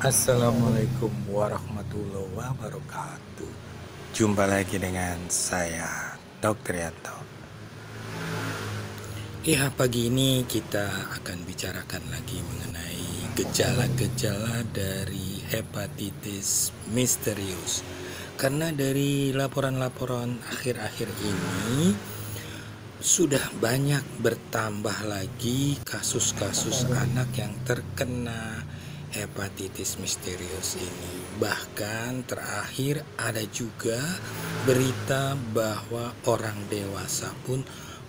Assalamualaikum warahmatullahi wabarakatuh. Jumpa lagi dengan saya, Dr. Yanto. Ya, pagi ini kita akan bicarakan lagi mengenai gejala-gejala dari hepatitis misterius. Karena dari laporan-laporan akhir-akhir ini sudah banyak bertambah lagi kasus-kasus anak yang terkena hepatitis misterius ini. Bahkan terakhir ada juga berita bahwa orang dewasa pun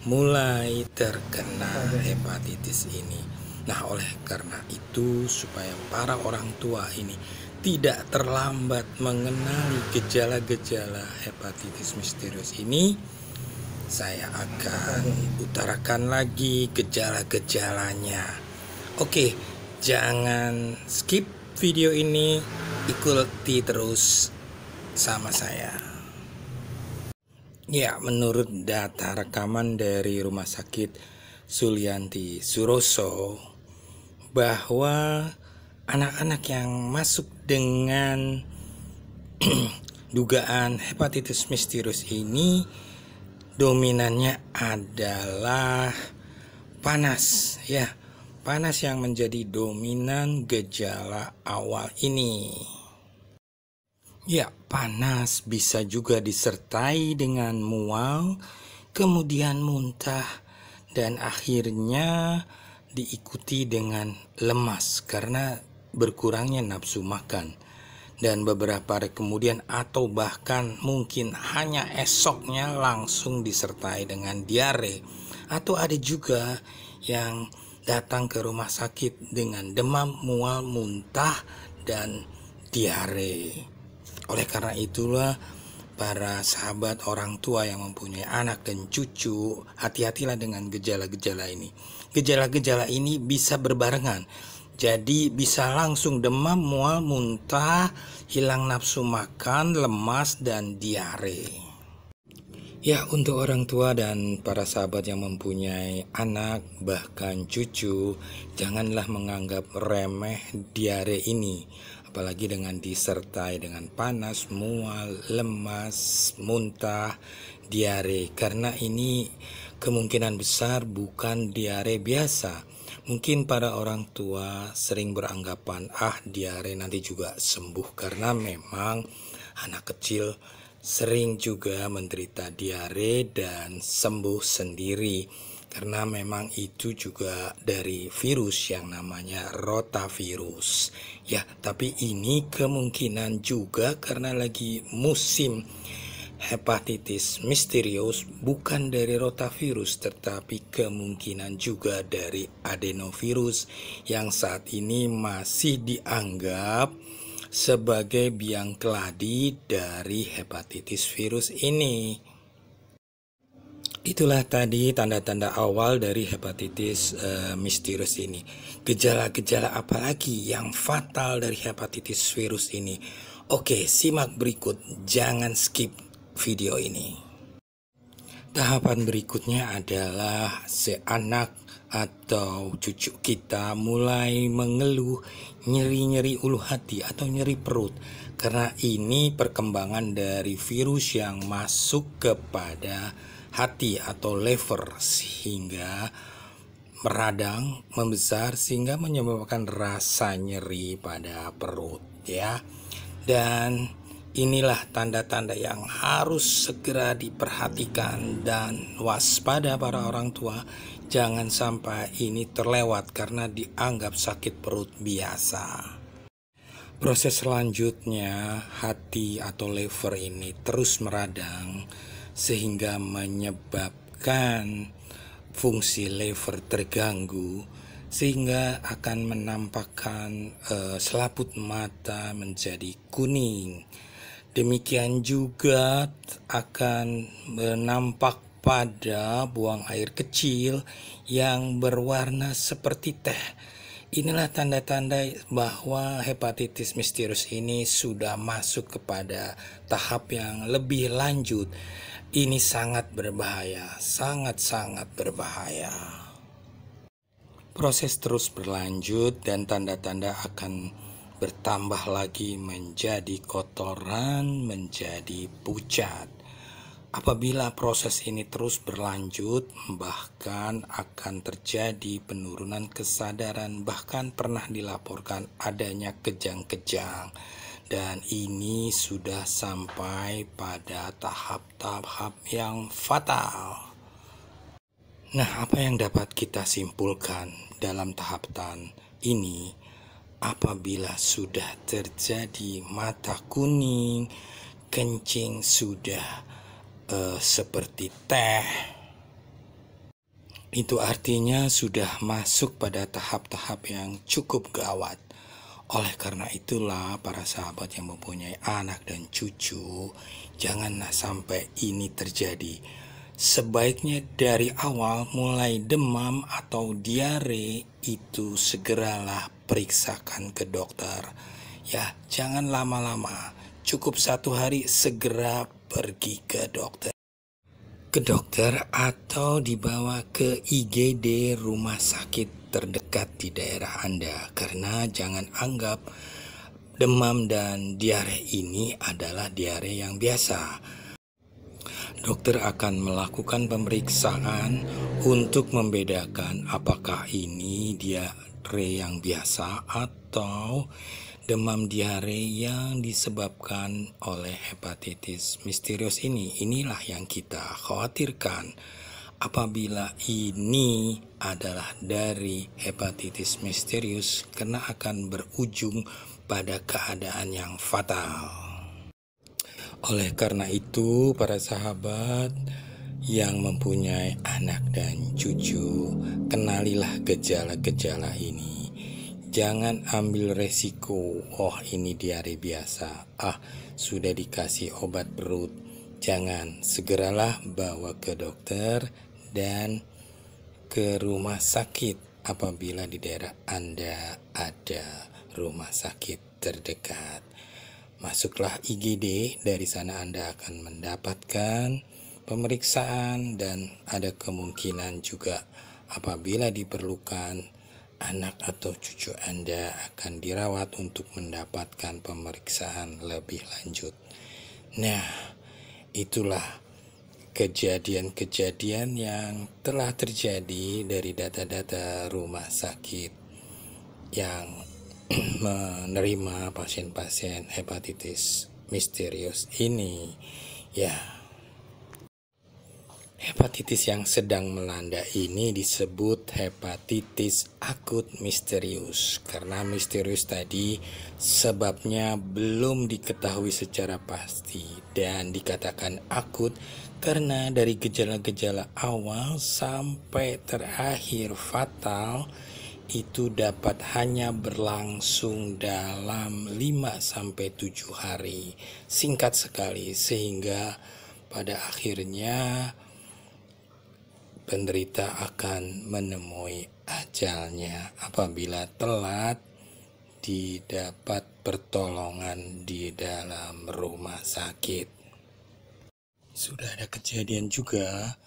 mulai terkena hepatitis ini. Nah, oleh karena itu supaya para orang tua ini tidak terlambat mengenali gejala-gejala hepatitis misterius ini, saya akan utarakan lagi gejala-gejalanya. Oke, jangan skip video ini, ikuti terus sama saya. Ya, menurut data rekaman dari Rumah Sakit Sulianti Suroso, bahwa anak-anak yang masuk dengan dugaan hepatitis misterius ini dominannya adalah panas, ya. Panas yang menjadi dominan gejala awal ini. Ya, panas bisa juga disertai dengan mual, kemudian muntah, dan akhirnya diikuti dengan lemas karena berkurangnya nafsu makan. Dan beberapa hari kemudian atau bahkan mungkin hanya esoknya langsung disertai dengan diare. Atau ada juga yang datang ke rumah sakit dengan demam, mual, muntah, dan diare. Oleh karena itulah para sahabat orang tua yang mempunyai anak dan cucu, hati-hatilah dengan gejala-gejala ini. Gejala-gejala ini bisa berbarengan. Jadi bisa langsung demam, mual, muntah, hilang nafsu makan, lemas, dan diare. Ya, untuk orang tua dan para sahabat yang mempunyai anak, bahkan cucu, janganlah menganggap remeh diare ini. Apalagi dengan disertai dengan panas, mual, lemas, muntah, diare. Karena ini kemungkinan besar bukan diare biasa. Mungkin para orang tua sering beranggapan, diare nanti juga sembuh. Karena memang anak kecil sering juga menderita diare dan sembuh sendiri. Karena memang itu juga dari virus yang namanya rotavirus. Ya, tapi ini kemungkinan juga karena lagi musim hepatitis misterius, bukan dari rotavirus, tetapi kemungkinan juga dari adenovirus yang saat ini masih dianggap sebagai biang keladi dari hepatitis virus ini. Itulah tadi tanda-tanda awal dari hepatitis misterius ini. Gejala-gejala apa lagi yang fatal dari hepatitis virus ini? Oke, simak berikut. Jangan skip video ini. Tahapan berikutnya adalah seanak atau cucu kita mulai mengeluh nyeri-nyeri ulu hati atau nyeri perut. Karena ini perkembangan dari virus yang masuk kepada hati atau liver sehingga meradang, membesar sehingga menyebabkan rasa nyeri pada perut, ya. Dan inilah tanda-tanda yang harus segera diperhatikan dan waspada para orang tua. Jangan sampai ini terlewat karena dianggap sakit perut biasa. Proses selanjutnya, hati atau liver ini terus meradang sehingga menyebabkan fungsi liver terganggu, sehingga akan menampakkan selaput mata menjadi kuning. Demikian juga akan nampak pada buang air kecil yang berwarna seperti teh. Inilah tanda-tanda bahwa hepatitis misterius ini sudah masuk kepada tahap yang lebih lanjut. Ini sangat berbahaya, sangat-sangat berbahaya. Proses terus berlanjut dan tanda-tanda akan bertambah lagi menjadi kotoran, menjadi pucat. Apabila proses ini terus berlanjut, bahkan akan terjadi penurunan kesadaran, bahkan pernah dilaporkan adanya kejang-kejang. Dan ini sudah sampai pada tahap-tahap yang fatal. Nah, apa yang dapat kita simpulkan dalam tahapan ini? Apabila sudah terjadi mata kuning, kencing sudah seperti teh, itu artinya sudah masuk pada tahap-tahap yang cukup gawat. Oleh karena itulah para sahabat yang mempunyai anak dan cucu, janganlah sampai ini terjadi. Sebaiknya dari awal mulai demam atau diare itu segeralah periksakan ke dokter. Ya, jangan lama-lama. Cukup 1 hari segera pergi ke dokter. Ke dokter atau dibawa ke IGD rumah sakit terdekat di daerah Anda. Karena jangan anggap demam dan diare ini adalah diare yang biasa. Dokter akan melakukan pemeriksaan untuk membedakan apakah ini diare yang biasa atau demam diare yang disebabkan oleh hepatitis misterius ini. Inilah yang kita khawatirkan. Apabila ini adalah dari hepatitis misterius, karena akan berujung pada keadaan yang fatal. Oleh karena itu, para sahabat yang mempunyai anak dan cucu, kenalilah gejala-gejala ini. Jangan ambil resiko, oh ini diare biasa, sudah dikasih obat perut. Jangan, segeralah bawa ke dokter dan ke rumah sakit apabila di daerah Anda ada rumah sakit terdekat. Masuklah IGD, dari sana Anda akan mendapatkan pemeriksaan dan ada kemungkinan juga apabila diperlukan, anak atau cucu Anda akan dirawat untuk mendapatkan pemeriksaan lebih lanjut. Nah, itulah kejadian-kejadian yang telah terjadi dari data-data rumah sakit yang menerima pasien-pasien hepatitis misterius ini. Ya, hepatitis yang sedang melanda ini disebut hepatitis akut misterius. Karena misterius tadi sebabnya belum diketahui secara pasti dan dikatakan akut karena dari gejala-gejala awal sampai terakhir fatal itu dapat hanya berlangsung dalam 5-7 hari. Singkat sekali, sehingga pada akhirnya penderita akan menemui ajalnya apabila telat didapat pertolongan di dalam rumah sakit. Sudah ada kejadian juga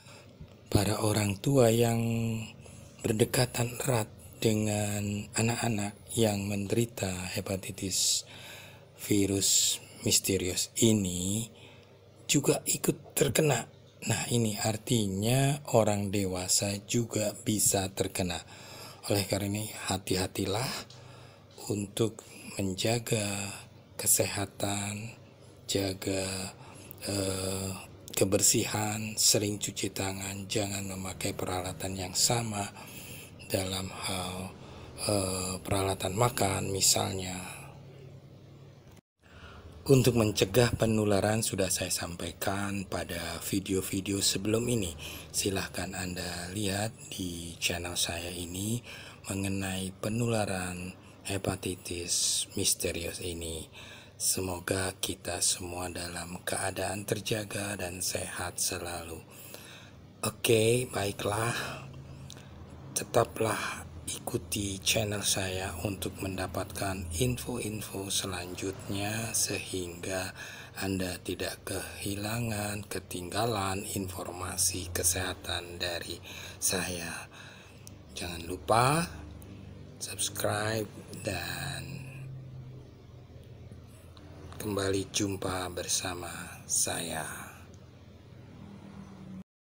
para orang tua yang berdekatan erat dengan anak-anak yang menderita hepatitis virus misterius ini juga ikut terkena. Nah, ini artinya orang dewasa juga bisa terkena. Oleh karena ini hati-hatilah untuk menjaga kesehatan, jaga kebersihan, sering cuci tangan, jangan memakai peralatan yang sama dalam hal peralatan makan misalnya. Untuk mencegah penularan sudah saya sampaikan pada video-video sebelum ini. Silahkan Anda lihat di channel saya ini mengenai penularan hepatitis misterius ini. Semoga kita semua dalam keadaan terjaga dan sehat selalu. Oke, baiklah. Tetaplah ikuti channel saya untuk mendapatkan info-info selanjutnya sehingga Anda tidak ketinggalan informasi kesehatan dari saya. Jangan lupa subscribe dan kembali jumpa bersama saya.